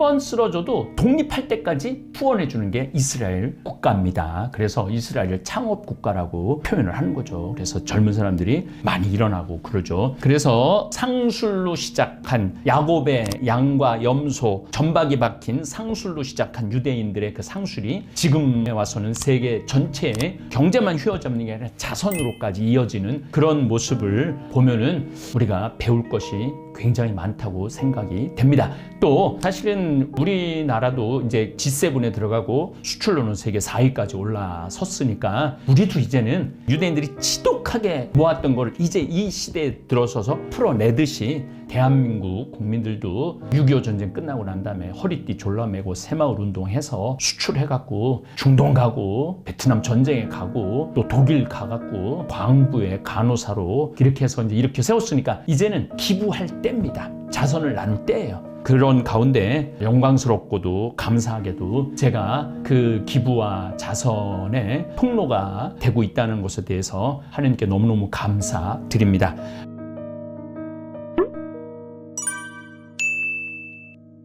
번 쓰러져도 독립할 때까지 후원해 주는 게 이스라엘 국가입니다. 그래서 이스라엘 창업 국가라고 표현을 하는 거죠. 그래서 젊은 사람들이 많이 일어나고 그러죠. 그래서 상술로 시작한 야곱의 양과 염소, 전박이 박힌 상술로 시작한 유대인들의 그 상술이 지금에 와서는 세계 전체의 경제만 휘어잡는 게 아니라 자선으로까지 이어지는 그런 모습을 보면은 우리가 배울 것이 굉장히 많다고 생각이 됩니다. 또 사실은 우리나라도 이제 G7에 들어가고 수출로는 세계 4위까지 올라섰으니까 우리도 이제는 유대인들이 지독하게 모았던 걸 이제 이 시대에 들어서서 풀어내듯이 대한민국 국민들도 6.25 전쟁 끝나고 난 다음에 허리띠 졸라매고 새마을 운동해서 수출해갖고 중동 가고 베트남 전쟁에 가고 또 독일 가갖고 광부의 간호사로 이렇게 해서 이제 이렇게 세웠으니까 이제는 기부할 때입니다. 자선을 나눌 때예요. 그런 가운데 영광스럽고도 감사하게도 제가 그 기부와 자선의 통로가 되고 있다는 것에 대해서 하나님께 너무너무 감사드립니다.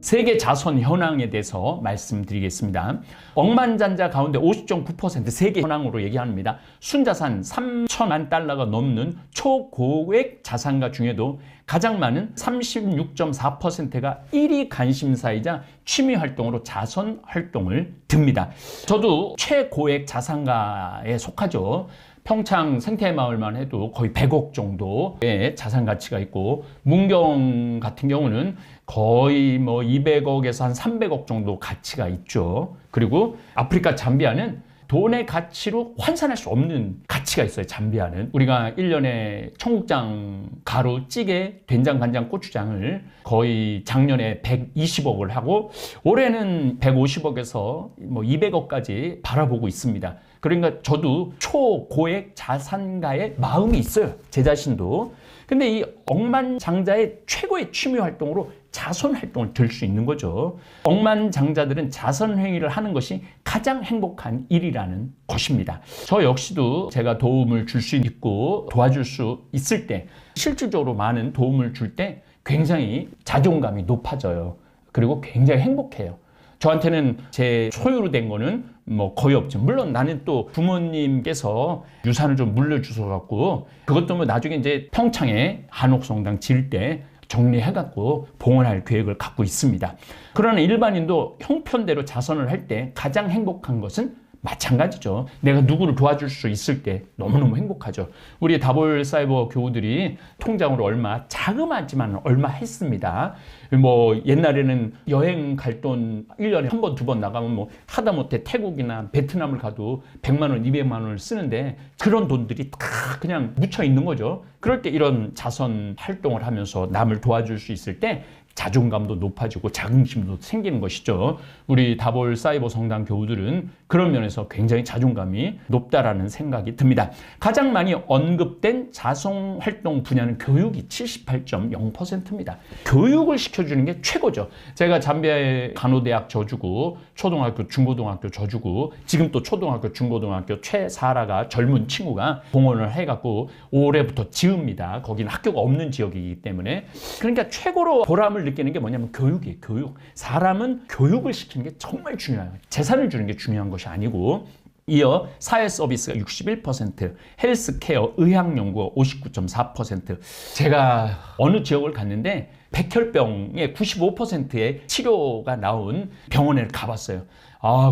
세계 자선 현황에 대해서 말씀드리겠습니다. 억만장자 가운데 50.9% 세계 현황으로 얘기합니다. 순자산 3천만 달러가 넘는 초고액 자산가 중에도 가장 많은 36.4%가 1위 관심사이자 취미 활동으로 자선 활동을 듭니다. 저도 최고액 자산가에 속하죠. 평창 생태마을만 해도 거의 100억 정도의 자산 가치가 있고 문경 같은 경우는 거의 뭐 200억에서 한 300억 정도 가치가 있죠. 그리고 아프리카 잠비아는 돈의 가치로 환산할 수 없는 가치가 있어요. 잠비아는 우리가 1년에 청국장, 가루, 찌개, 된장, 간장, 고추장을 거의 작년에 120억을 하고 올해는 150억에서 뭐 200억까지 바라보고 있습니다. 그러니까 저도 초고액 자산가의 마음이 있어요. 제 자신도. 근데 이 억만장자의 최고의 취미 활동으로 자선 활동을 들 수 있는 거죠. 억만장자들은 자선 행위를 하는 것이 가장 행복한 일이라는 것입니다. 저 역시도 제가 도움을 줄 수 있고 도와줄 수 있을 때 실질적으로 많은 도움을 줄 때 굉장히 자존감이 높아져요. 그리고 굉장히 행복해요. 저한테는 제 소유로 된 거는 뭐 거의 없죠. 물론 나는 또 부모님께서 유산을 좀 물려주셔갖고 그것도 뭐 나중에 이제 평창에 한옥성당 지을 때 정리해갖고 봉헌할 계획을 갖고 있습니다. 그러나 일반인도 형편대로 자선을 할 때 가장 행복한 것은 마찬가지죠. 내가 누구를 도와줄 수 있을 때 너무너무 행복하죠. 우리 다볼 사이버 교우들이 통장으로 얼마, 자그마하지만 얼마 했습니다. 뭐 옛날에는 여행 갈 돈 1년에 한 번, 두 번 나가면 뭐 하다못해 태국이나 베트남을 가도 100만 원, 200만 원을 쓰는데 그런 돈들이 다 그냥 묻혀 있는 거죠. 그럴 때 이런 자선 활동을 하면서 남을 도와줄 수 있을 때 자존감도 높아지고 자긍심도 생기는 것이죠. 우리 다볼 사이버 성당 교우들은 그런 면에서 굉장히 자존감이 높다라는 생각이 듭니다. 가장 많이 언급된 자선 활동 분야는 교육이 78.0%입니다. 교육을 시켜주는 게 최고죠. 제가 잠비아의 간호대학 저주고 초등학교, 중고등학교 저주고 지금 또 초등학교, 중고등학교 최사라가 젊은 친구가 봉헌을 해갖고 올해부터 지읍니다. 거기는 학교가 없는 지역이기 때문에. 그러니까 최고로 보람을 느끼는 게 뭐냐면 교육이에요. 교육. 사람은 교육을 시키는 게 정말 중요해요. 재산을 주는 게 중요한 것이 아니고. 이어 사회 서비스가 61%, 헬스케어, 의학연구가 59.4%. 제가 어느 지역을 갔는데 백혈병의 95%의 치료가 나온 병원에 가봤어요.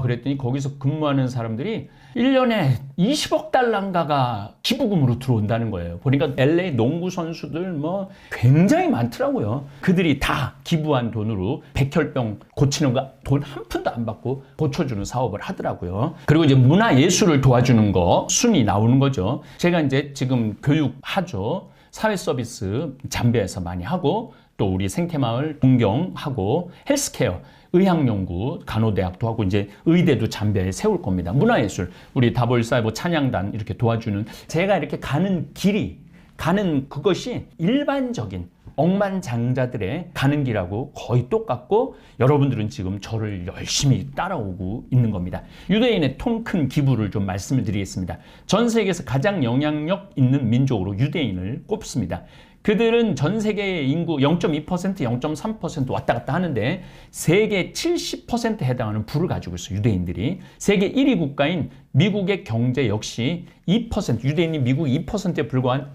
그랬더니 거기서 근무하는 사람들이 1년에 20억 달러인가가 기부금으로 들어온다는 거예요. 보니까 LA 농구 선수들 뭐 굉장히 많더라고요. 그들이 다 기부한 돈으로 백혈병 고치는 거 돈 한 푼도 안 받고 고쳐주는 사업을 하더라고요. 그리고 이제 문화예술을 도와주는 거 순위 나오는 거죠. 제가 이제 지금 교육하죠. 사회 서비스 잠비아에서 많이 하고 또 우리 생태마을 문경하고 헬스케어 의학연구, 간호대학도 하고 이제 의대도 잠비아에 세울 겁니다. 문화예술, 우리 다볼 사이버 찬양단 이렇게 도와주는 제가 이렇게 가는 길이, 가는 그것이 일반적인 억만장자들의 가는 길하고 거의 똑같고 여러분들은 지금 저를 열심히 따라오고 있는 겁니다. 유대인의 통 큰 기부를 좀 말씀을 드리겠습니다. 전 세계에서 가장 영향력 있는 민족으로 유대인을 꼽습니다. 그들은 전 세계의 인구 0.2%, 0.3% 왔다 갔다 하는데 세계 70%에 해당하는 부를 가지고 있어요. 유대인들이. 세계 1위 국가인 미국의 경제 역시 2%, 유대인이 미국 2%에 불과한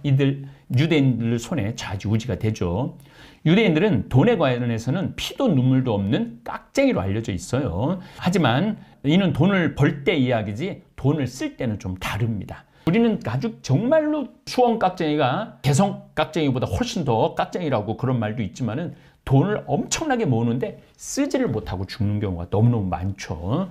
유대인들 손에 좌지우지가 되죠. 유대인들은 돈에 관련해서는 피도 눈물도 없는 깍쟁이로 알려져 있어요. 하지만 이는 돈을 벌 때 이야기지 돈을 쓸 때는 좀 다릅니다. 우리는 아주 정말로 수원 깍쟁이가 개성 깍쟁이보다 훨씬 더 깍쟁이라고 그런 말도 있지만은 돈을 엄청나게 모으는데 쓰지를 못하고 죽는 경우가 너무너무 많죠.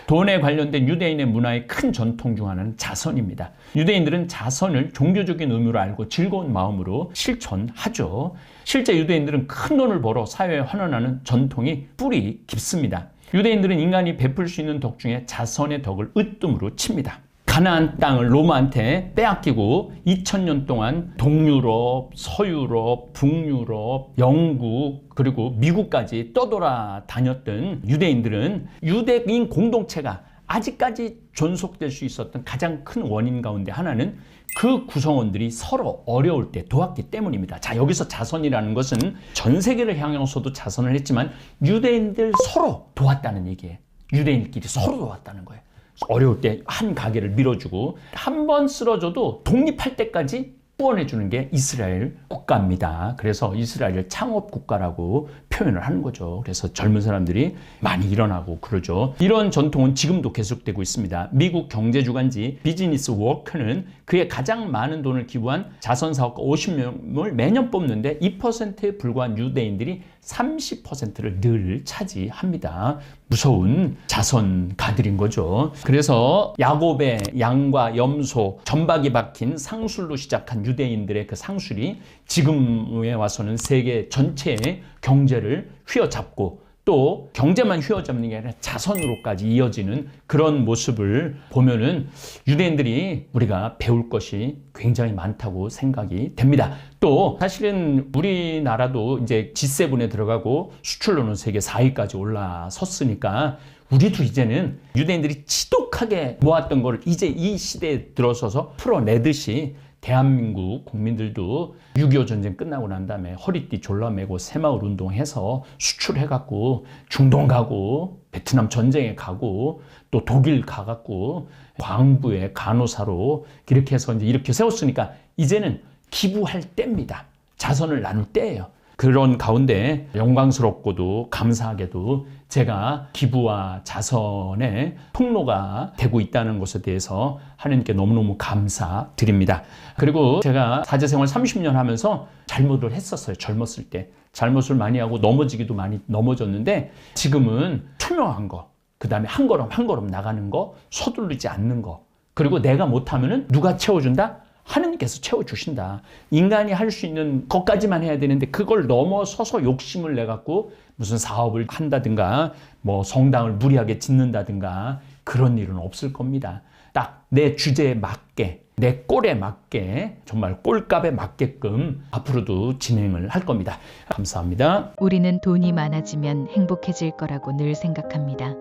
돈에 관련된 유대인의 문화의 큰 전통 중 하나는 자선입니다. 유대인들은 자선을 종교적인 의무로 알고 즐거운 마음으로 실천하죠. 실제 유대인들은 큰 돈을 벌어 사회에 환원하는 전통이 뿌리 깊습니다. 유대인들은 인간이 베풀 수 있는 덕 중에 자선의 덕을 으뜸으로 칩니다. 가나안 땅을 로마한테 빼앗기고 2000년 동안 동유럽, 서유럽, 북유럽, 영국 그리고 미국까지 떠돌아 다녔던 유대인들은 유대인 공동체가 아직까지 존속될 수 있었던 가장 큰 원인 가운데 하나는 그 구성원들이 서로 어려울 때 도왔기 때문입니다. 자, 여기서 자선이라는 것은 전 세계를 향해서도 자선을 했지만 유대인들 서로 도왔다는 얘기예요. 유대인끼리 서로 도왔다는 거예요. 어려울 때 한 가게를 밀어주고 한 번 쓰러져도 독립할 때까지 후원해주는 게 이스라엘 국가입니다. 그래서 이스라엘을 창업 국가라고 표현을 하는 거죠. 그래서 젊은 사람들이 많이 일어나고 그러죠. 이런 전통은 지금도 계속되고 있습니다. 미국 경제주간지 비즈니스 워커는 그의 가장 많은 돈을 기부한 자선사업가 50명을 매년 뽑는데 2%에 불과한 유대인들이 30%를 늘 차지합니다. 무서운 자선가들인 거죠. 그래서 야곱의 양과 염소, 전박이 박힌 상술로 시작한 유대인들의 그 상술이 지금에 와서는 세계 전체의 경제를 휘어잡고 또 경제만 휘어잡는 게 아니라 자선으로까지 이어지는 그런 모습을 보면은 유대인들이 우리가 배울 것이 굉장히 많다고 생각이 됩니다. 또 사실은 우리나라도 이제 G7에 들어가고 수출로는 세계 4위까지 올라섰으니까 우리도 이제는 유대인들이 지독하게 모았던 걸 이제 이 시대에 들어서서 풀어내듯이 대한민국 국민들도 6.25 전쟁 끝나고 난 다음에 허리띠 졸라매고 새마을 운동해서 수출해갖고 중동 가고 베트남 전쟁에 가고 또 독일 가갖고 광부의 간호사로 이렇게 해서 이제 이렇게 세웠으니까 이제는 기부할 때입니다. 자선을 나눌 때예요. 그런 가운데 영광스럽고도 감사하게도 제가 기부와 자선의 통로가 되고 있다는 것에 대해서 하나님께 너무너무 감사드립니다. 그리고 제가 사제생활 30년 하면서 잘못을 했었어요. 젊었을 때. 잘못을 많이 하고 넘어지기도 많이 넘어졌는데 지금은 투명한 거, 그 다음에 한 걸음 한 걸음 나가는 거, 서두르지 않는 거, 그리고 내가 못하면은 누가 채워준다? 하느님께서 채워주신다. 인간이 할 수 있는 것까지만 해야 되는데 그걸 넘어서서 욕심을 내갖고 무슨 사업을 한다든가 뭐 성당을 무리하게 짓는다든가 그런 일은 없을 겁니다. 딱 내 주제에 맞게 내 꼴에 맞게 정말 꼴값에 맞게끔 앞으로도 진행을 할 겁니다. 감사합니다. 우리는 돈이 많아지면 행복해질 거라고 늘 생각합니다.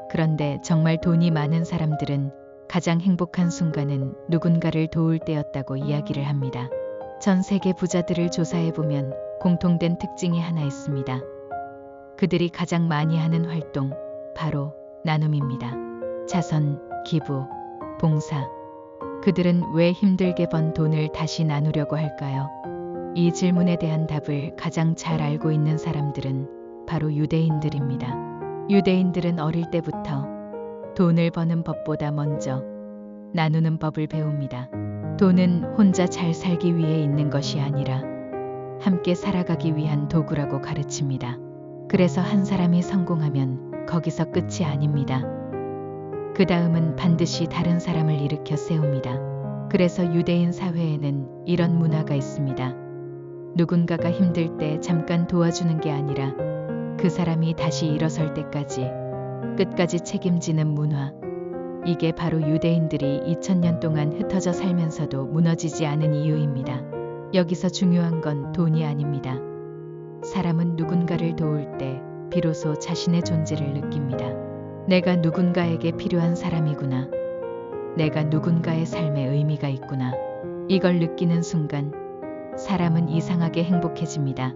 그런데 정말 돈이 많은 사람들은 가장 행복한 순간은 누군가를 도울 때였다고 이야기를 합니다. 전 세계 부자들을 조사해보면 공통된 특징이 하나 있습니다. 그들이 가장 많이 하는 활동, 바로 나눔입니다. 자선, 기부, 봉사. 그들은 왜 힘들게 번 돈을 다시 나누려고 할까요? 이 질문에 대한 답을 가장 잘 알고 있는 사람들은 바로 유대인들입니다. 유대인들은 어릴 때부터 돈을 버는 법보다 먼저 나누는 법을 배웁니다. 돈은 혼자 잘 살기 위해 있는 것이 아니라 함께 살아가기 위한 도구라고 가르칩니다. 그래서 한 사람이 성공하면 거기서 끝이 아닙니다. 그 다음은 반드시 다른 사람을 일으켜 세웁니다. 그래서 유대인 사회에는 이런 문화가 있습니다. 누군가가 힘들 때 잠깐 도와주는 게 아니라 그 사람이 다시 일어설 때까지 끝까지 책임지는 문화. 이게 바로 유대인들이 2000년 동안 흩어져 살면서도 무너지지 않은 이유입니다. 여기서 중요한 건 돈이 아닙니다. 사람은 누군가를 도울 때 비로소 자신의 존재를 느낍니다. 내가 누군가에게 필요한 사람이구나. 내가 누군가의 삶에 의미가 있구나. 이걸 느끼는 순간 사람은 이상하게 행복해집니다.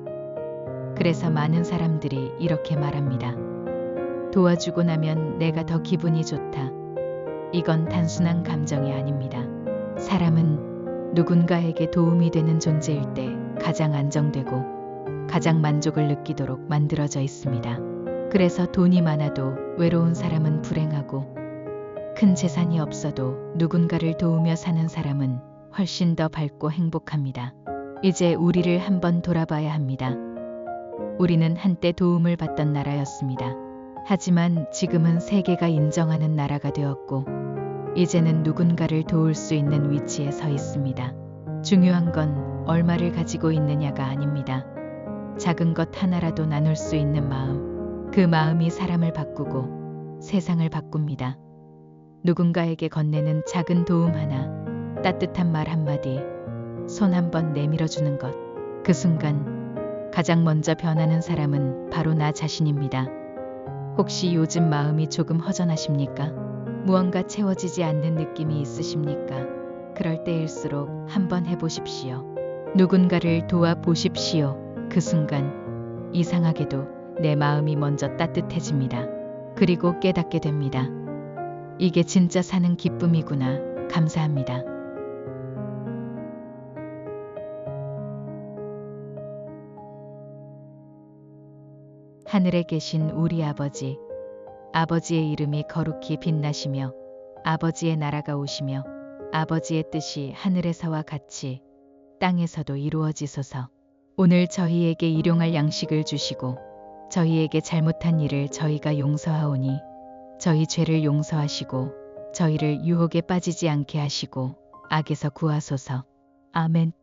그래서 많은 사람들이 이렇게 말합니다. 도와주고 나면 내가 더 기분이 좋다. 이건 단순한 감정이 아닙니다. 사람은 누군가에게 도움이 되는 존재일 때 가장 안정되고 가장 만족을 느끼도록 만들어져 있습니다. 그래서 돈이 많아도 외로운 사람은 불행하고 큰 재산이 없어도 누군가를 도우며 사는 사람은 훨씬 더 밝고 행복합니다. 이제 우리를 한번 돌아봐야 합니다. 우리는 한때 도움을 받던 나라였습니다. 하지만 지금은 세계가 인정하는 나라가 되었고 이제는 누군가를 도울 수 있는 위치에 서 있습니다. 중요한 건 얼마를 가지고 있느냐가 아닙니다. 작은 것 하나라도 나눌 수 있는 마음, 그 마음이 사람을 바꾸고 세상을 바꿉니다. 누군가에게 건네는 작은 도움 하나, 따뜻한 말 한마디, 손 한번 내밀어주는 것. 그 순간 가장 먼저 변하는 사람은 바로 나 자신입니다. 혹시 요즘 마음이 조금 허전하십니까? 무언가 채워지지 않는 느낌이 있으십니까? 그럴 때일수록 한번 해보십시오. 누군가를 도와보십시오. 그 순간 이상하게도 내 마음이 먼저 따뜻해집니다. 그리고 깨닫게 됩니다. 이게 진짜 사는 기쁨이구나. 감사합니다. 하늘에 계신 우리 아버지, 아버지의 이름이 거룩히 빛나시며 아버지의 나라가 오시며 아버지의 뜻이 하늘에서와 같이 땅에서도 이루어지소서. 오늘 저희에게 일용할 양식을 주시고 저희에게 잘못한 일을 저희가 용서하오니 저희 죄를 용서하시고 저희를 유혹에 빠지지 않게 하시고 악에서 구하소서. 아멘.